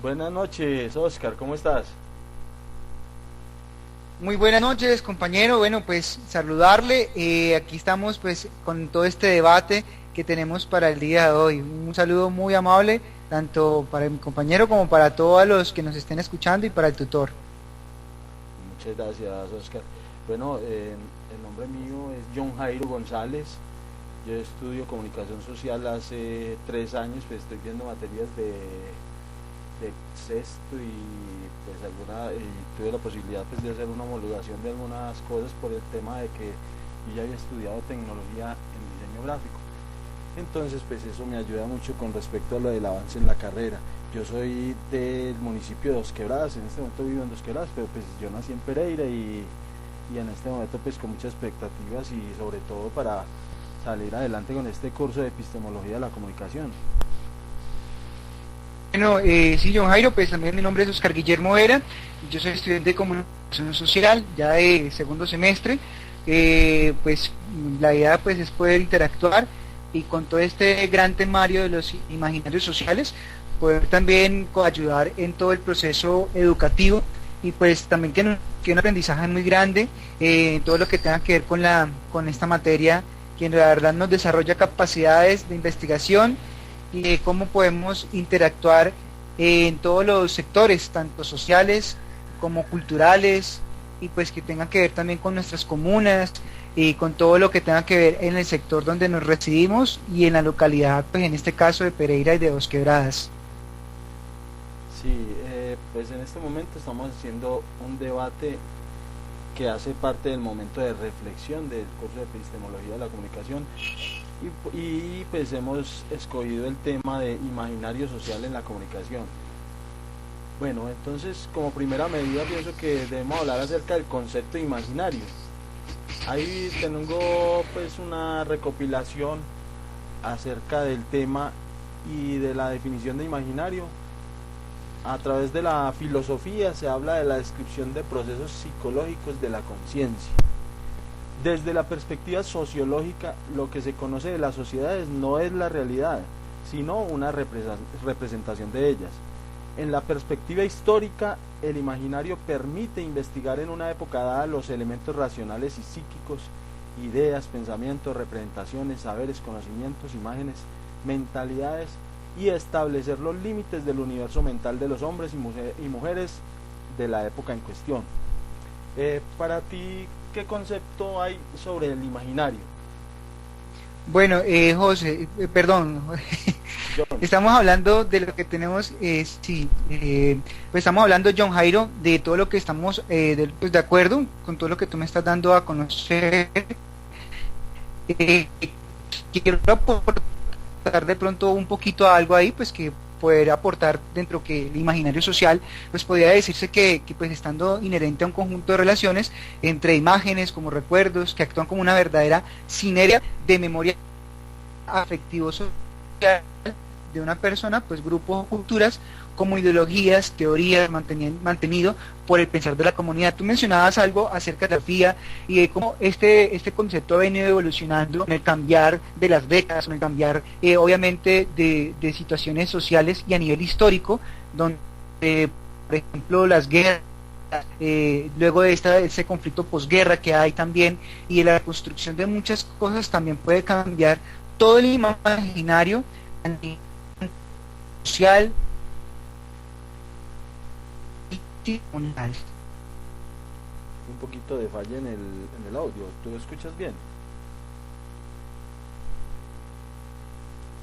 Buenas noches, Oscar, ¿cómo estás? Muy buenas noches, compañero. Bueno, pues saludarle. Aquí estamos pues con todo este debate que tenemos para el día de hoy. Un saludo muy amable, tanto para mi compañero como para todos los que nos estén escuchando y para el tutor. Muchas gracias, Oscar. Bueno, el nombre mío es John Jairo González. Yo estudio comunicación social hace 3 años, pues estoy viendo materias de sexto y pues y tuve la posibilidad pues de hacer una homologación de algunas cosas por el tema de que yo ya había estudiado tecnología en diseño gráfico. Entonces, pues eso me ayuda mucho con respecto a lo del avance en la carrera. Yo soy del municipio de Dos Quebradas, en este momento vivo en Dos Quebradas, pero pues yo nací en Pereira y en este momento pues con muchas expectativas y sobre todo para salir adelante con este curso de epistemología de la comunicación. Bueno, sí, John Jairo, pues también mi nombre es Oscar Guillermo Vera. Yo soy estudiante de comunicación social, ya de segundo semestre. Pues la idea pues es poder interactuar y con todo este gran temario de los imaginarios sociales, poder también ayudar en todo el proceso educativo y pues también que un aprendizaje muy grande en todo lo que tenga que ver con esta materia, que en la verdad nos desarrolla capacidades de investigación y de cómo podemos interactuar en todos los sectores, tanto sociales como culturales, y pues que tengan que ver también con nuestras comunas y con todo lo que tenga que ver en el sector donde nos residimos y en la localidad, pues en este caso de Pereira y de Dos Quebradas. Sí, pues en este momento estamos haciendo un debate que hace parte del momento de reflexión del curso de epistemología de la comunicación pues hemos escogido el tema de imaginario social en la comunicación. Bueno, entonces como primera medida pienso que debemos hablar acerca del concepto de imaginario. Ahí tengo pues una recopilación acerca del tema y de la definición de imaginario. A través de la filosofía se habla de la descripción de procesos psicológicos de la conciencia. Desde la perspectiva sociológica, lo que se conoce de las sociedades no es la realidad, sino una representación de ellas. En la perspectiva histórica, el imaginario permite investigar en una época dada los elementos racionales y psíquicos, ideas, pensamientos, representaciones, saberes, conocimientos, imágenes, mentalidades y establecer los límites del universo mental de los hombres y mujeres de la época en cuestión. Para ti, ¿qué concepto hay sobre el imaginario? Bueno, José, perdón, John. estamos hablando de lo que tenemos, sí, pues estamos hablando, John Jairo, de todo lo que estamos pues de acuerdo con todo lo que tú me estás dando a conocer. Eh, Quiero aportar de pronto un poquito a algo ahí, pues que poder aportar dentro que el imaginario social, pues podría decirse que pues estando inherente a un conjunto de relaciones entre imágenes como recuerdos que actúan como una verdadera sinergia de memoria afectivo social de una persona, pues grupos o culturas como ideologías, teorías mantenido por el pensar de la comunidad. Tú mencionabas algo acerca de la filosofía y de cómo este concepto ha venido evolucionando con el cambiar de las décadas, con el cambiar obviamente de situaciones sociales y a nivel histórico, donde por ejemplo las guerras, luego de ese conflicto posguerra que hay también y de la construcción de muchas cosas también puede cambiar todo el imaginario a nivel social y comunal. Un poquito de falla en el audio. ¿Tú lo escuchas bien?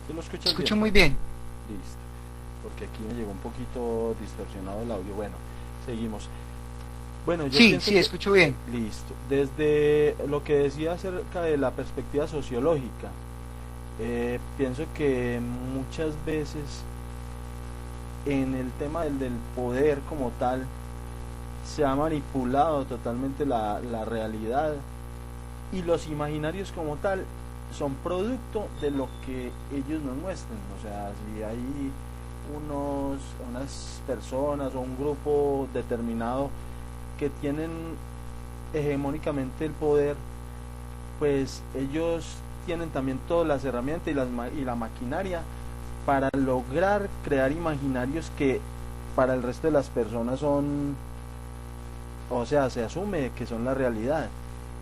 ¿Tú lo escuchas bien? Escucho muy bien. Listo. Porque aquí me llegó un poquito distorsionado el audio. Bueno, seguimos. Bueno, yo Sí, pienso sí, que... escucho bien. Listo. Desde lo que decía acerca de la perspectiva sociológica, pienso que muchas veces en el tema del poder como tal, se ha manipulado totalmente la realidad y los imaginarios como tal son producto de lo que ellos nos muestran. O sea, si hay unas personas o un grupo determinado que tienen hegemónicamente el poder, pues ellos tienen también todas las herramientas y la maquinaria para lograr crear imaginarios que para el resto de las personas son, o sea, se asume que son la realidad.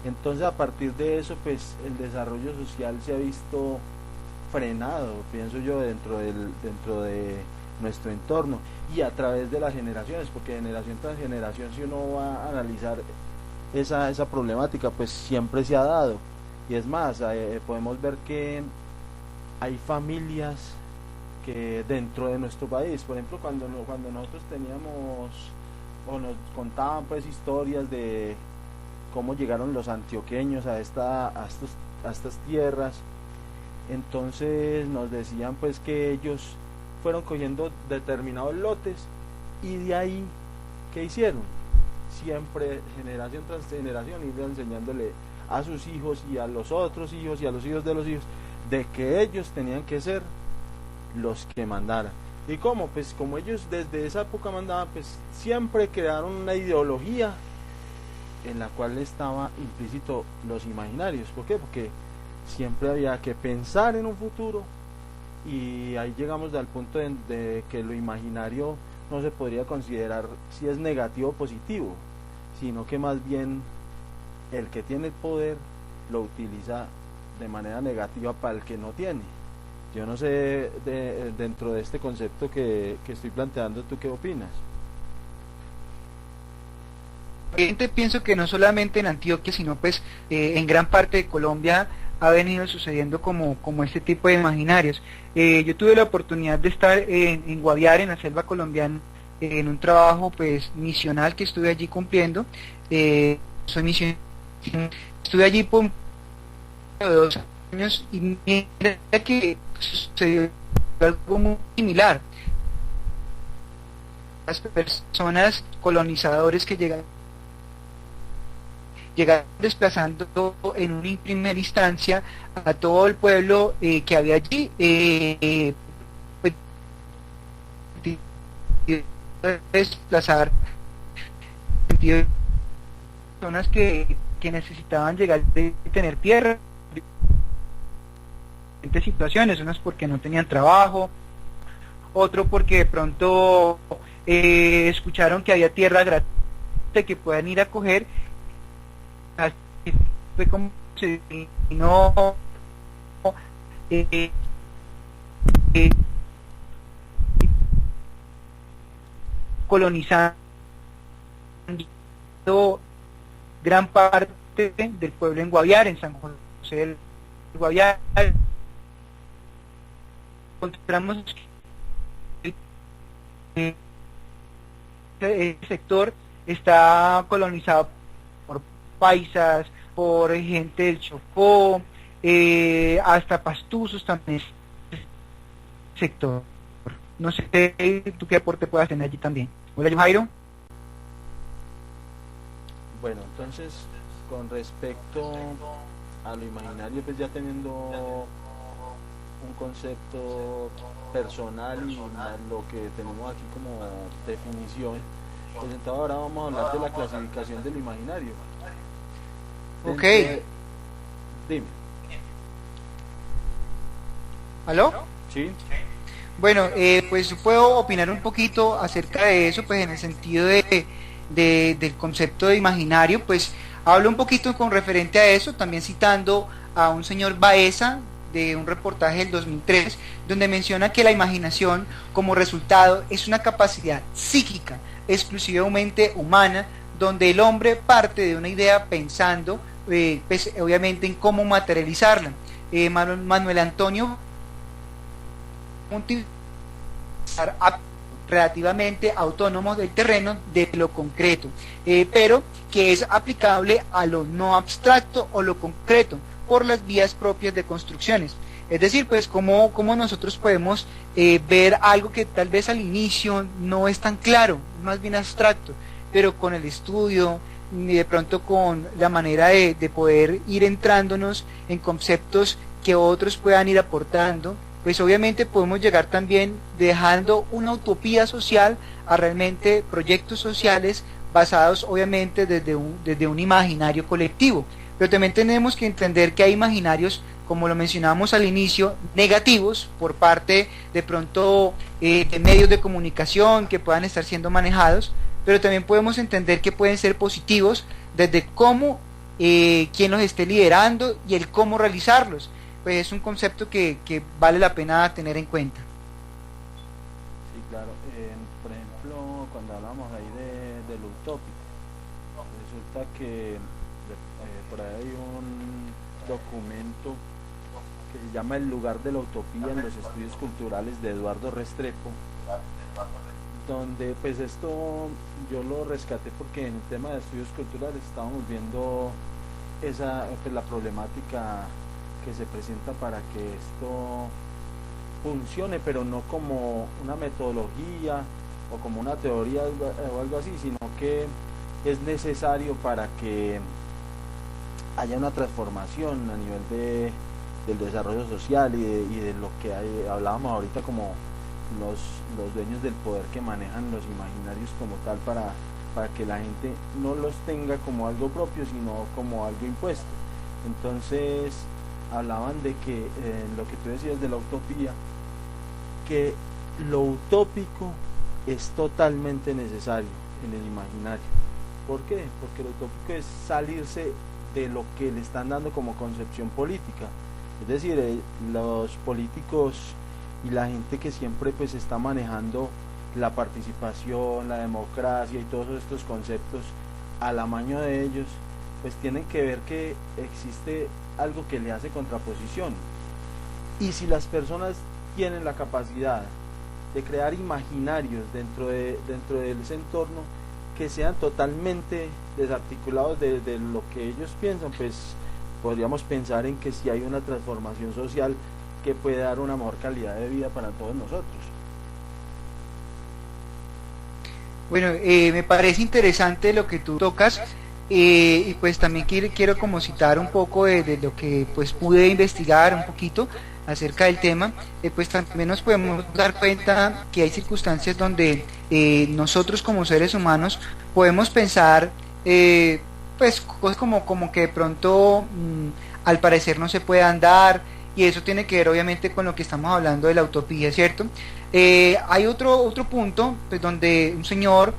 Entonces a partir de eso pues el desarrollo social se ha visto frenado, pienso yo, dentro de nuestro entorno y a través de las generaciones, porque generación tras generación, si uno va a analizar esa problemática, pues siempre se ha dado. Y es más, podemos ver que hay familias que dentro de nuestro país, por ejemplo, cuando nosotros teníamos o nos contaban pues historias de cómo llegaron los antioqueños a estas tierras, entonces nos decían pues que ellos fueron cogiendo determinados lotes y de ahí, ¿qué hicieron? Siempre generación tras generación iban enseñándole a sus hijos y a los otros hijos y a los hijos de los hijos de que ellos tenían que ser los que mandaran. ¿Y cómo? Pues como ellos desde esa época mandaban, pues siempre crearon una ideología en la cual estaba implícito los imaginarios. ¿Por qué? Porque siempre había que pensar en un futuro y ahí llegamos al punto de que lo imaginario no se podría considerar si es negativo o positivo, sino que más bien el que tiene el poder lo utiliza de manera negativa para el que no tiene. Yo no sé dentro de este concepto que estoy planteando, ¿tú qué opinas? Pienso que no solamente en Antioquia, sino pues en gran parte de Colombia ha venido sucediendo como este tipo de imaginarios. Yo tuve la oportunidad de estar en Guaviare, en la selva colombiana, en un trabajo pues misional que estuve allí cumpliendo. Soy misionero, estuve allí por 2 años y mira que sucedió algo muy similar. Las personas colonizadores que llegaron desplazando en una primera instancia a todo el pueblo que había allí, pues, desplazar personas que necesitaban llegar de tener tierra, diferentes situaciones, unas porque no tenían trabajo, otro porque de pronto escucharon que había tierra gratuita que puedan ir a coger. Así fue como se vino colonizando gran parte del pueblo en Guaviare, en San José del Guaviare. Encontramos que el sector está colonizado por paisas, por gente del Chocó, hasta pastuzos también sector. No sé tú qué aporte puedas tener allí también. Hola, Jairo. Bueno, entonces con respecto a lo imaginario, pues ya teniendo un concepto personal y lo que tenemos aquí como definición, pues entonces ahora vamos a hablar de la clasificación del imaginario. Ok. Dime. ¿Aló? Sí. Bueno, pues puedo opinar un poquito acerca de eso, pues en el sentido del concepto de imaginario, pues hablo un poquito con referente a eso, también citando a un señor Baeza de un reportaje del 2003, donde menciona que la imaginación como resultado es una capacidad psíquica exclusivamente humana, donde el hombre parte de una idea pensando, pues obviamente en cómo materializarla. Manuel Antonio relativamente autónomos del terreno de lo concreto, pero que es aplicable a lo no abstracto o lo concreto por las vías propias de construcciones. Es decir, pues cómo nosotros podemos ver algo que tal vez al inicio no es tan claro, más bien abstracto, pero con el estudio y de pronto con la manera de poder ir entrándonos en conceptos que otros puedan ir aportando, pues obviamente podemos llegar también dejando una utopía social a realmente proyectos sociales basados obviamente desde un imaginario colectivo. Pero también tenemos que entender que hay imaginarios como lo mencionábamos al inicio, negativos por parte de pronto de medios de comunicación que puedan estar siendo manejados, pero también podemos entender que pueden ser positivos desde cómo, quién los esté liderando y el cómo realizarlos. Pues es un concepto que vale la pena tener en cuenta. Sí, claro. Por ejemplo, cuando hablamos ahí de lo utópico, resulta que por ahí hay un documento que se llama El lugar de la utopía en los estudios culturales de Eduardo Restrepo, donde pues esto yo lo rescaté porque en el tema de estudios culturales estábamos viendo esa pues, la problemática que se presenta para que esto funcione, pero no como una metodología o como una teoría o algo así, sino que es necesario para que haya una transformación a nivel del desarrollo social y de lo que hablábamos ahorita como los dueños del poder que manejan los imaginarios como tal para que la gente no los tenga como algo propio sino como algo impuesto. Entonces hablaban de que lo que tú decías de la utopía, que lo utópico es totalmente necesario en el imaginario. ¿Por qué? Porque lo utópico es salirse de lo que le están dando como concepción política. Es decir, los políticos y la gente que siempre pues está manejando la participación, la democracia y todos estos conceptos al amaño de ellos, pues tienen que ver que existe algo que le hace contraposición. Y si las personas tienen la capacidad de crear imaginarios dentro de ese entorno que sean totalmente desarticulados de lo que ellos piensan, pues podríamos pensar en que si hay una transformación social que puede dar una mejor calidad de vida para todos nosotros. Bueno, me parece interesante lo que tú tocas, y pues también quiero como citar un poco de lo que pues pude investigar un poquito acerca del tema. Pues también nos podemos dar cuenta que hay circunstancias donde nosotros como seres humanos podemos pensar pues cosas como que de pronto al parecer no se puedan dar, y eso tiene que ver obviamente con lo que estamos hablando de la utopía, ¿cierto? Hay otro punto pues, donde un señor,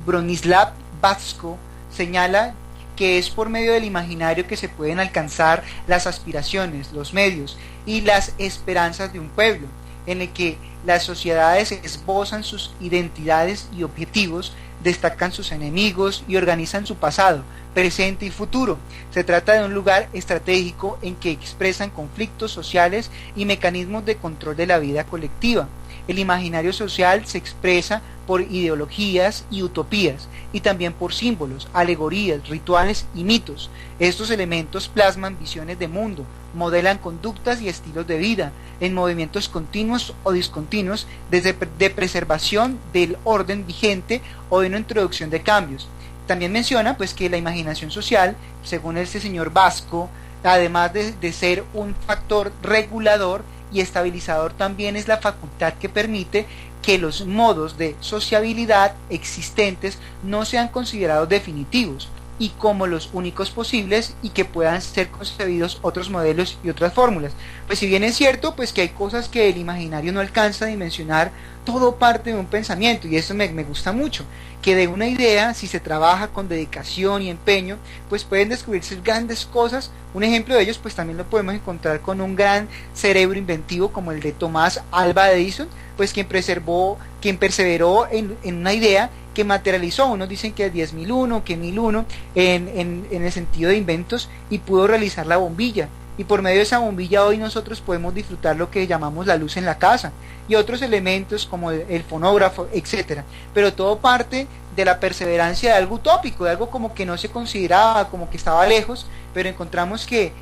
Bronislav Vatsko, señala que es por medio del imaginario que se pueden alcanzar las aspiraciones, los medios y las esperanzas de un pueblo, en el que las sociedades esbozan sus identidades y objetivos, destacan sus enemigos y organizan su pasado, presente y futuro. Se trata de un lugar estratégico en que expresan conflictos sociales y mecanismos de control de la vida colectiva. El imaginario social se expresa por ideologías y utopías, y también por símbolos, alegorías, rituales y mitos. Estos elementos plasman visiones de mundo, modelan conductas y estilos de vida, en movimientos continuos o discontinuos, desde de preservación del orden vigente o de una introducción de cambios. También menciona pues que la imaginación social, según este señor Vasco, además de ser un factor regulador y estabilizador, también es la facultad que permite que los modos de sociabilidad existentes no sean considerados definitivos y como los únicos posibles, y que puedan ser concebidos otros modelos y otras fórmulas. Pues si bien es cierto pues que hay cosas que el imaginario no alcanza a dimensionar, todo parte de un pensamiento, y eso me gusta mucho, que de una idea, si se trabaja con dedicación y empeño, pues pueden descubrirse grandes cosas. Un ejemplo de ellos pues también lo podemos encontrar con un gran cerebro inventivo como el de Tomás Alva Edison, pues quien perseveró en una idea que materializó. Unos dicen que es 10.001, que 1001 en el sentido de inventos, y pudo realizar la bombilla, y por medio de esa bombilla hoy nosotros podemos disfrutar lo que llamamos la luz en la casa y otros elementos como el fonógrafo, etcétera. Pero todo parte de la perseverancia de algo utópico, de algo como que no se consideraba, como que estaba lejos, pero encontramos que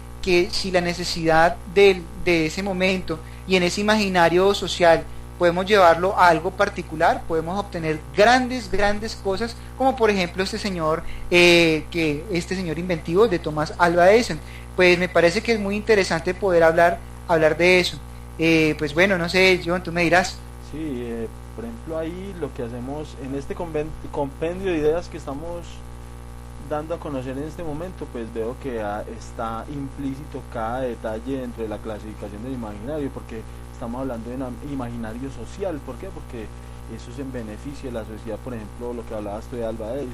si la necesidad de ese momento y en ese imaginario social podemos llevarlo a algo particular, podemos obtener grandes cosas, como por ejemplo este señor inventivo de Tomás Alva Edison. Pues me parece que es muy interesante poder hablar de eso. Pues bueno, no sé, John, tú me dirás. Sí, por ejemplo ahí lo que hacemos en este compendio de ideas que estamos dando a conocer en este momento, pues veo que está implícito cada detalle dentro de la clasificación del imaginario, porque estamos hablando de un imaginario social. ¿Por qué? Porque eso es en beneficio de la sociedad. Por ejemplo, lo que hablabas tú de Alba Davis,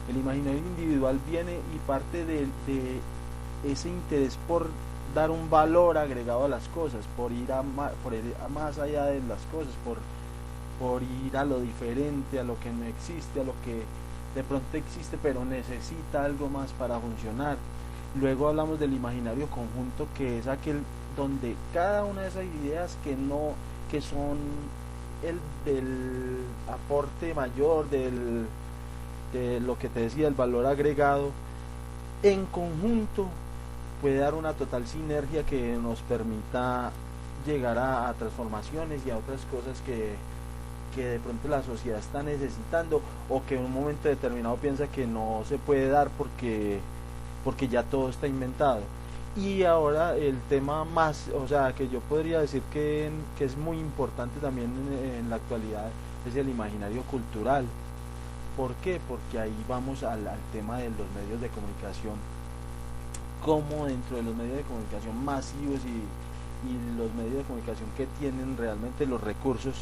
el imaginario individual viene y parte de ese interés por dar un valor agregado a las cosas, por ir más allá de las cosas, por ir a lo diferente, a lo que no existe, a lo que de pronto existe pero necesita algo más para funcionar. Luego hablamos del imaginario conjunto, que es aquel donde cada una de esas ideas que son el del aporte mayor, de lo que te decía, el valor agregado, en conjunto puede dar una total sinergia que nos permita llegar a transformaciones y a otras cosas que de pronto la sociedad está necesitando, o que en un momento determinado piensa que no se puede dar porque ya todo está inventado. Y ahora el tema más, o sea, que yo podría decir que es muy importante también en la actualidad, es el imaginario cultural. ¿Por qué? Porque ahí vamos al tema de los medios de comunicación, como dentro de los medios de comunicación masivos y los medios de comunicación que tienen realmente los recursos,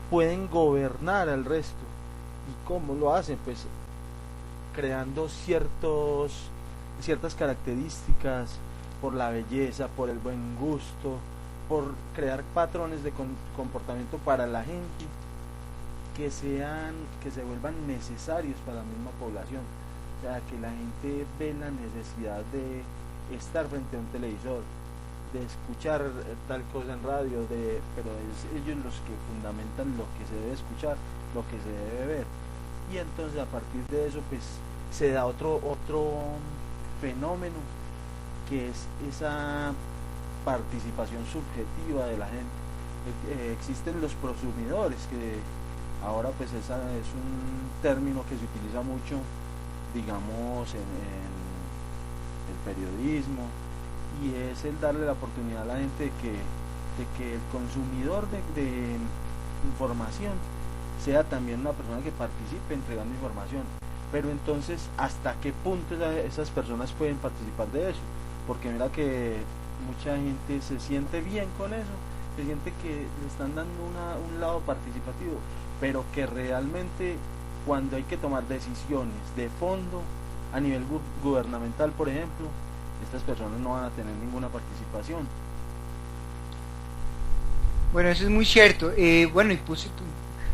pueden gobernar al resto. ¿Y cómo lo hacen? Pues creando ciertas características, por la belleza, por el buen gusto, por crear patrones de comportamiento para la gente que se vuelvan necesarios para la misma población. O sea, que la gente ve la necesidad de estar frente a un televisor, de escuchar tal cosa en radio, pero es ellos los que fundamentan lo que se debe escuchar, lo que se debe ver. Y entonces a partir de eso pues se da otro fenómeno, que es esa participación subjetiva de la gente. Existen los prosumidores, que ahora pues es un término que se utiliza mucho, digamos, en el periodismo, y es el darle la oportunidad a la gente de que el consumidor de información sea también una persona que participe entregando información. Pero entonces, ¿hasta qué punto esas personas pueden participar de eso? Porque mira que mucha gente se siente bien con eso, se siente que le están dando un lado participativo, pero que realmente cuando hay que tomar decisiones de fondo a nivel gubernamental, por ejemplo, estas personas no van a tener ninguna participación. Bueno, eso es muy cierto. Bueno, y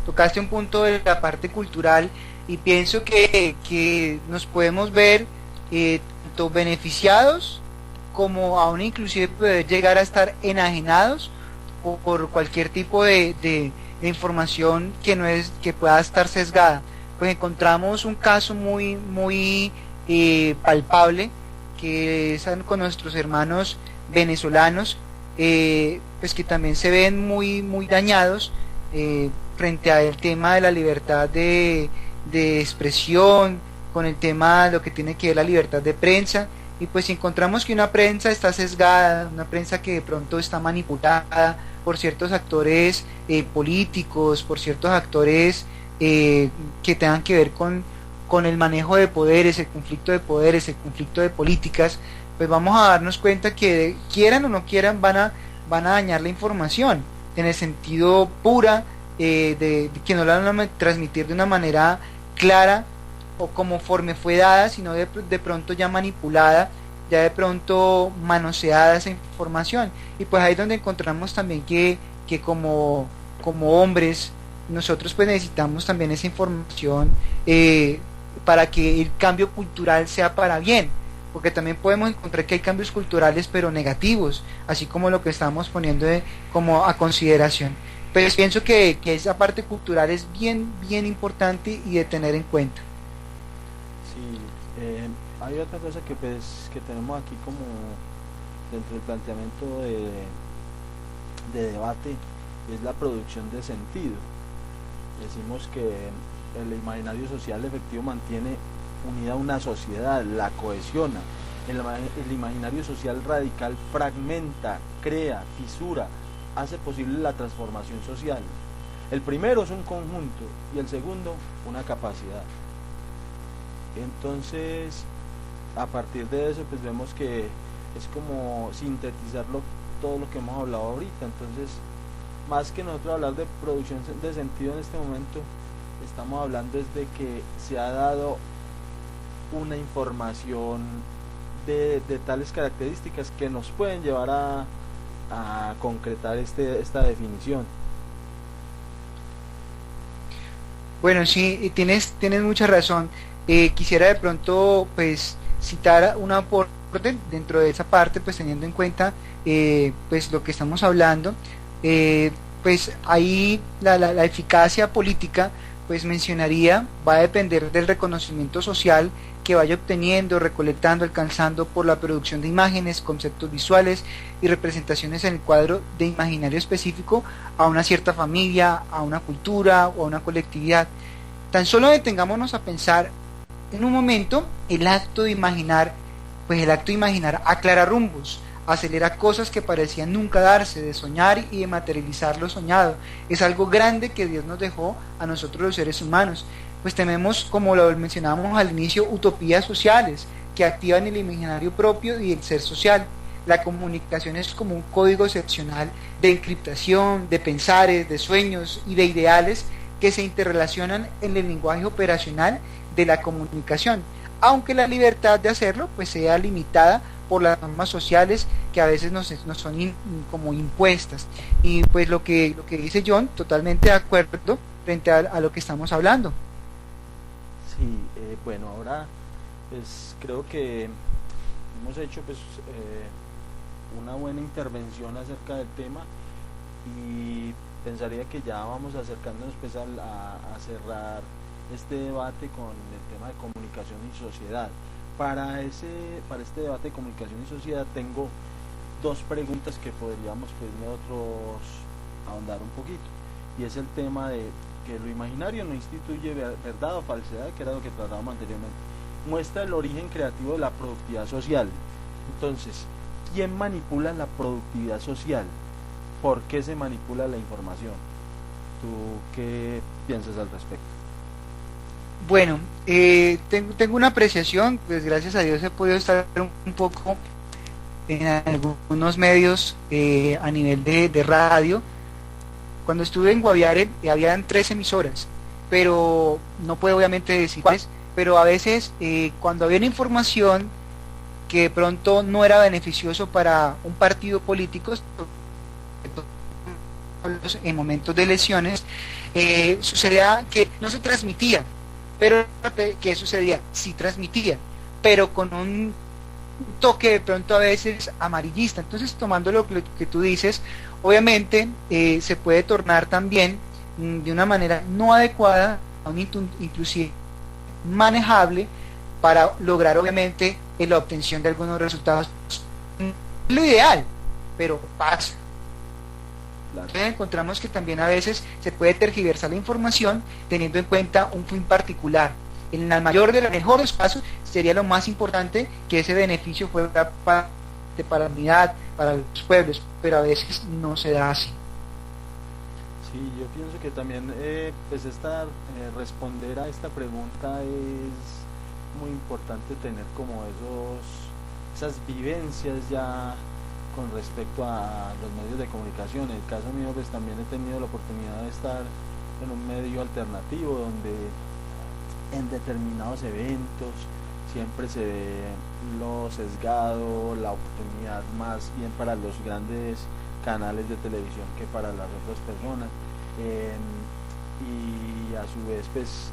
tocaste un punto de la parte cultural, y pienso que nos podemos ver tanto beneficiados como aún inclusive poder llegar a estar enajenados por cualquier tipo de información que pueda estar sesgada. Pues encontramos un caso muy palpable, que es con nuestros hermanos venezolanos, pues que también se ven muy dañados frente al tema de la libertad de expresión, con el tema de lo que tiene que ver la libertad de prensa. Y pues si encontramos que una prensa está sesgada, una prensa que de pronto está manipulada por ciertos actores políticos, por ciertos actores que tengan que ver con el manejo de poderes, el conflicto de poderes, el conflicto de políticas, pues vamos a darnos cuenta que quieran o no quieran van a dañar la información, en el sentido pura, de que no la van a transmitir de una manera clara o conforme fue dada, sino de pronto ya manipulada, ya de pronto manoseada esa información. Y pues ahí es donde encontramos también que como hombres nosotros pues necesitamos también esa información para que el cambio cultural sea para bien, porque también podemos encontrar que hay cambios culturales pero negativos, así como lo que estamos poniendo como a consideración. Pues pienso que esa parte cultural es bien importante y de tener en cuenta. Sí, hay otra cosa que tenemos aquí como dentro del planteamiento de debate, es la producción de sentido. Decimos que el imaginario social efectivo mantiene unida una sociedad, la cohesiona. El imaginario social radical fragmenta, crea, fisura, hace posible la transformación social. El primero es un conjunto y el segundo una capacidad. Entonces, a partir de eso, pues vemos que es como sintetizarlo todo lo que hemos hablado ahorita. Entonces, más que nosotros hablar de producción de sentido en este momento, estamos hablando desde que se ha dado una información de tales características que nos pueden llevar a concretar esta definición. Bueno, sí, y tienes mucha razón. Quisiera de pronto, pues, citar un aporte dentro de esa parte, pues, teniendo en cuenta, pues, lo que estamos hablando. Pues, ahí la eficacia política, pues, mencionaría, va a depender del reconocimiento social que vaya obteniendo, recolectando, alcanzando por la producción de imágenes, conceptos visuales y representaciones en el cuadro de imaginario específico a una cierta familia, a una cultura o a una colectividad. Tan solo detengámonos a pensar en un momento el acto de imaginar, pues el acto de imaginar aclara rumbos, acelera cosas que parecían nunca darse, de soñar y de materializar lo soñado. Es algo grande que Dios nos dejó a nosotros los seres humanos, pues tenemos, como lo mencionábamos al inicio, utopías sociales que activan el imaginario propio y el ser social. La comunicación es como un código excepcional de encriptación, de pensares, de sueños y de ideales que se interrelacionan en el lenguaje operacional de la comunicación, aunque la libertad de hacerlo pues sea limitada por las normas sociales que a veces nos son como impuestas. Y pues lo que dice John, totalmente de acuerdo frente a lo que estamos hablando. Sí, bueno, ahora pues creo que hemos hecho pues una buena intervención acerca del tema y pensaría que ya vamos acercándonos pues a cerrar este debate con el tema de comunicación y sociedad. Para este debate de comunicación y sociedad tengo dos preguntas que podríamos pues nosotros ahondar un poquito, y es el tema de que lo imaginario no instituye verdad o falsedad, que era lo que tratábamos anteriormente, muestra el origen creativo de la productividad social. Entonces, ¿quién manipula la productividad social? ¿Por qué se manipula la información? ¿Tú qué piensas al respecto? Bueno, tengo una apreciación, pues gracias a Dios he podido estar un poco en algunos medios a nivel de radio. Cuando estuve en Guaviare habían 3 emisoras, pero no puedo obviamente decir cuáles, pero a veces cuando había una información que de pronto no era beneficioso para un partido político, en momentos de elecciones, sucedía que no se transmitía, pero ¿qué sucedía? Sí transmitía, pero con un toque de pronto a veces amarillista. Entonces, tomando lo que tú dices, obviamente se puede tornar también de una manera no adecuada, inclusive manejable, para lograr obviamente la obtención de algunos resultados. Lo ideal, pero pasa. Entonces encontramos que también a veces se puede tergiversar la información teniendo en cuenta un fin particular. En la mayor de los mejores casos sería lo más importante que ese beneficio fuera para la unidad, para los pueblos, pero a veces no se da así. Sí, yo pienso que también pues responder a esta pregunta es muy importante, tener como esas vivencias ya con respecto a los medios de comunicación. En el caso mío pues también he tenido la oportunidad de estar en un medio alternativo donde en determinados eventos siempre se ve lo sesgado, la oportunidad más bien para los grandes canales de televisión que para las otras personas, y a su vez pues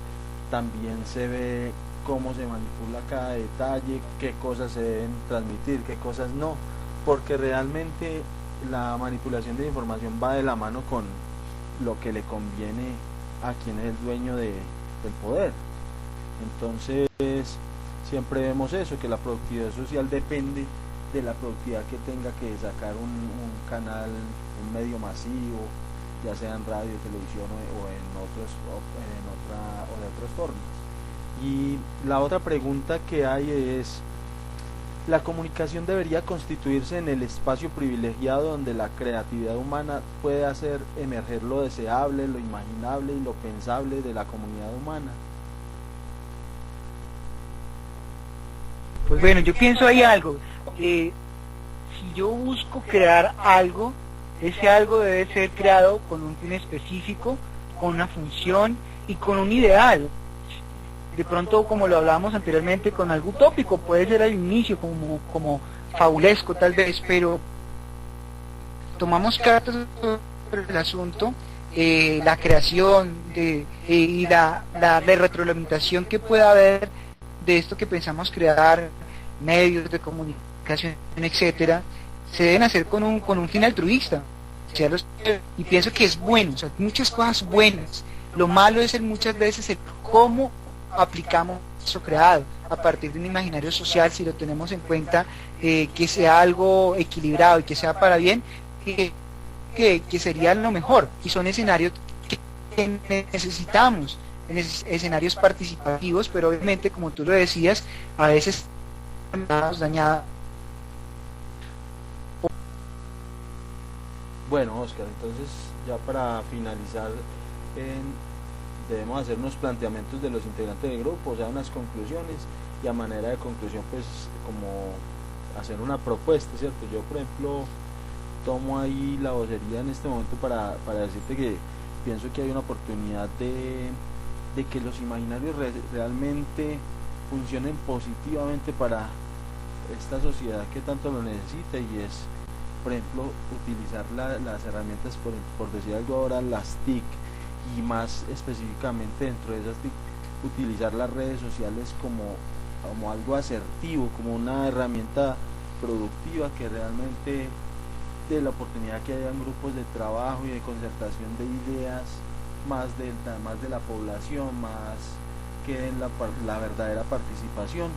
también se ve cómo se manipula cada detalle, qué cosas se deben transmitir, qué cosas no, porque realmente la manipulación de información va de la mano con lo que le conviene a quien es el dueño del poder. Entonces siempre vemos eso, que la productividad social depende de la productividad que tenga que sacar un canal, un medio masivo, ya sea en radio, televisión o de otras formas. Y la otra pregunta que hay es: ¿la comunicación debería constituirse en el espacio privilegiado donde la creatividad humana puede hacer emerger lo deseable, lo imaginable y lo pensable de la comunidad humana? Pues bueno, yo pienso ahí algo. Si yo busco crear algo, ese algo debe ser creado con un fin específico, con una función y con un ideal. De pronto, como lo hablábamos anteriormente, con algo utópico, puede ser al inicio, como fabulesco tal vez, pero tomamos cartas sobre el asunto, la creación y la retroalimentación que pueda haber de esto que pensamos crear, medios de comunicación, etcétera, se deben hacer con un fin altruista. Y pienso que es bueno, o sea, muchas cosas buenas. Lo malo es muchas veces el cómo aplicamos eso creado a partir de un imaginario social, si lo tenemos en cuenta, que sea algo equilibrado y que sea para bien, que sería lo mejor. Y son escenarios que necesitamos, escenarios participativos, pero obviamente, como tú lo decías, a veces dañada. Bueno, Oscar, entonces ya para finalizar, debemos hacer unos planteamientos de los integrantes del grupo, o sea, unas conclusiones, y a manera de conclusión, pues, como hacer una propuesta, ¿cierto? Yo, por ejemplo, tomo ahí la vocería en este momento para decirte que pienso que hay una oportunidad de que los imaginarios realmente funcionen positivamente para esta sociedad que tanto lo necesita, y es, por ejemplo, utilizar las herramientas, por decir algo ahora, las TIC, y más específicamente dentro de esas TIC, utilizar las redes sociales como algo asertivo, como una herramienta productiva que realmente dé la oportunidad que hayan grupos de trabajo y de concertación de ideas más de la población, más que en la verdadera participación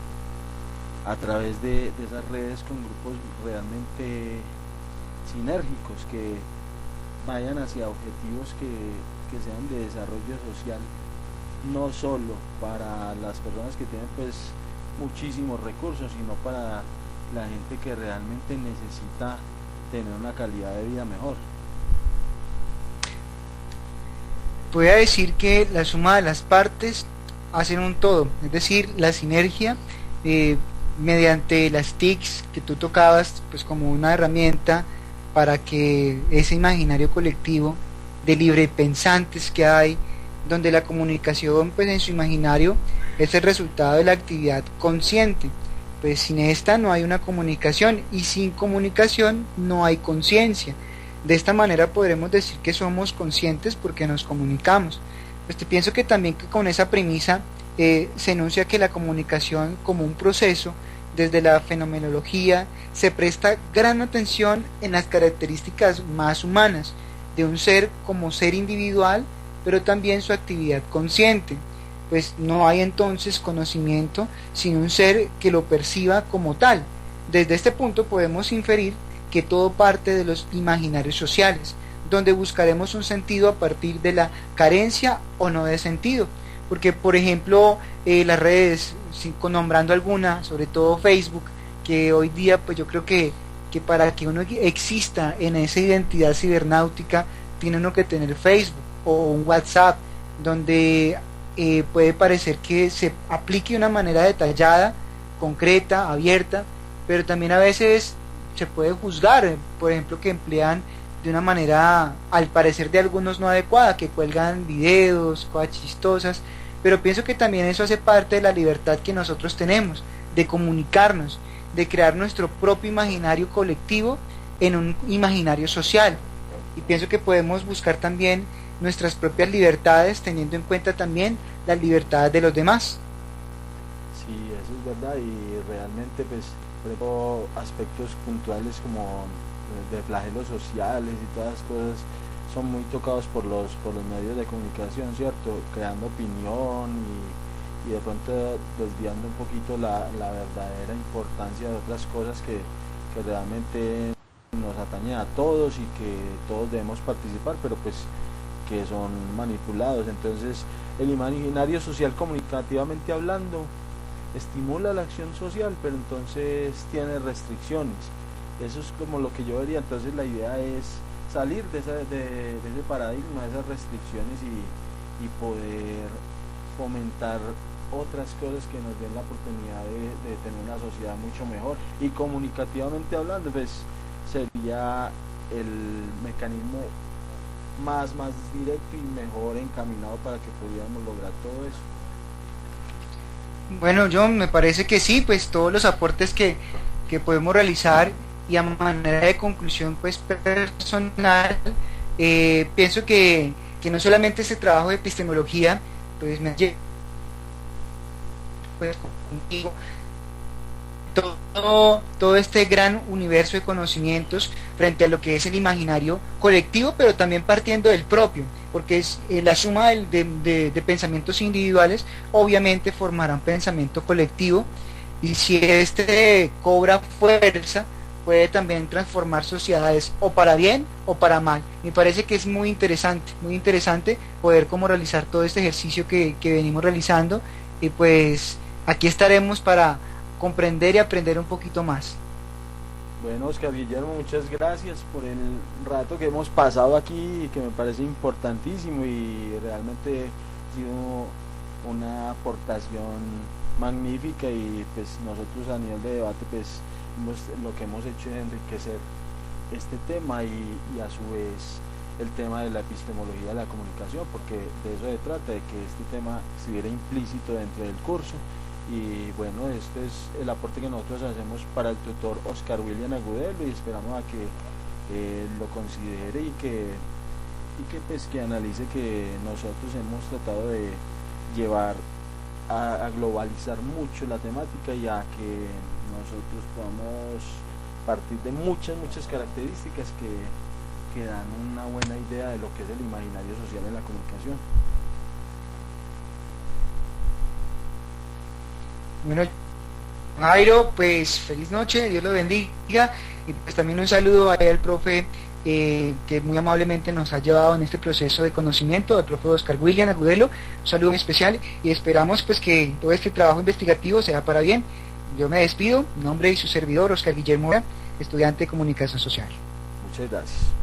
a través de esas redes, con grupos realmente sinérgicos que vayan hacia objetivos que sean de desarrollo social, no solo para las personas que tienen pues muchísimos recursos, sino para la gente que realmente necesita tener una calidad de vida mejor. Voy a decir que la suma de las partes hacen un todo, es decir, la sinergia, mediante las TICs que tú tocabas, pues como una herramienta para que ese imaginario colectivo de librepensantes que hay, donde la comunicación pues en su imaginario es el resultado de la actividad consciente. Pues sin esta no hay una comunicación, y sin comunicación no hay conciencia. De esta manera podremos decir que somos conscientes porque nos comunicamos. Pues te pienso que también que con esa premisa se enuncia que la comunicación como un proceso, desde la fenomenología, se presta gran atención en las características más humanas de un ser como ser individual, pero también su actividad consciente. Pues no hay entonces conocimiento sin un ser que lo perciba como tal. Desde este punto podemos inferir que todo parte de los imaginarios sociales, donde buscaremos un sentido a partir de la carencia o no de sentido. Porque, por ejemplo, las redes, nombrando alguna, sobre todo Facebook, que hoy día pues yo creo que para que uno exista en esa identidad cibernáutica, tiene uno que tener Facebook o un WhatsApp, donde puede parecer que se aplique de una manera detallada, concreta, abierta, pero también a veces se puede juzgar, por ejemplo, que emplean de una manera, al parecer de algunos, no adecuada, que cuelgan videos, cosas chistosas, pero pienso que también eso hace parte de la libertad que nosotros tenemos, de comunicarnos, de crear nuestro propio imaginario colectivo en un imaginario social, y pienso que podemos buscar también nuestras propias libertades, teniendo en cuenta también las libertades de los demás. Sí, eso es verdad, y realmente pues, por ejemplo, aspectos puntuales como de flagelos sociales y todas las cosas son muy tocados por los medios de comunicación, ¿cierto? Creando opinión y de pronto desviando un poquito la verdadera importancia de otras cosas que realmente nos atañen a todos y que todos debemos participar, pero pues que son manipulados. Entonces el imaginario social, comunicativamente hablando, estimula la acción social, pero entonces tiene restricciones. Eso es como lo que yo vería. Entonces la idea es salir de ese paradigma, de esas restricciones, y poder fomentar otras cosas que nos den la oportunidad de tener una sociedad mucho mejor. Y comunicativamente hablando, pues sería el mecanismo más directo y mejor encaminado para que pudiéramos lograr todo eso. Bueno, John, me parece que sí, pues todos los aportes que podemos realizar, y a manera de conclusión pues personal, pienso que no solamente ese trabajo de epistemología pues me lleva pues contigo todo este gran universo de conocimientos frente a lo que es el imaginario colectivo, pero también partiendo del propio, porque es la suma de pensamientos individuales obviamente formará un pensamiento colectivo, y si este cobra fuerza puede también transformar sociedades o para bien o para mal. Me parece que es muy interesante poder como realizar todo este ejercicio que venimos realizando, y pues aquí estaremos para comprender y aprender un poquito más. Bueno, Oscar Guillermo, muchas gracias por el rato que hemos pasado aquí, que me parece importantísimo y realmente ha sido una aportación magnífica, y pues nosotros a nivel de debate pues lo que hemos hecho es enriquecer este tema y a su vez el tema de la epistemología de la comunicación, porque de eso se trata, de que este tema estuviera implícito dentro del curso. Y bueno, este es el aporte que nosotros hacemos para el tutor Oscar William Agudelo, y esperamos a que lo considere y que pues que analice que nosotros hemos tratado de llevar a globalizar mucho la temática, y a que nosotros podamos partir de muchas características que dan una buena idea de lo que es el imaginario social en la comunicación. Bueno, Jairo, pues feliz noche, Dios lo bendiga, y pues también un saludo al profe que muy amablemente nos ha llevado en este proceso de conocimiento, al profe Oscar William Agudelo. Un saludo muy especial, y esperamos pues que todo este trabajo investigativo sea para bien. Yo me despido, en nombre de su servidor Oscar Guillermo, estudiante de comunicación social. Muchas gracias.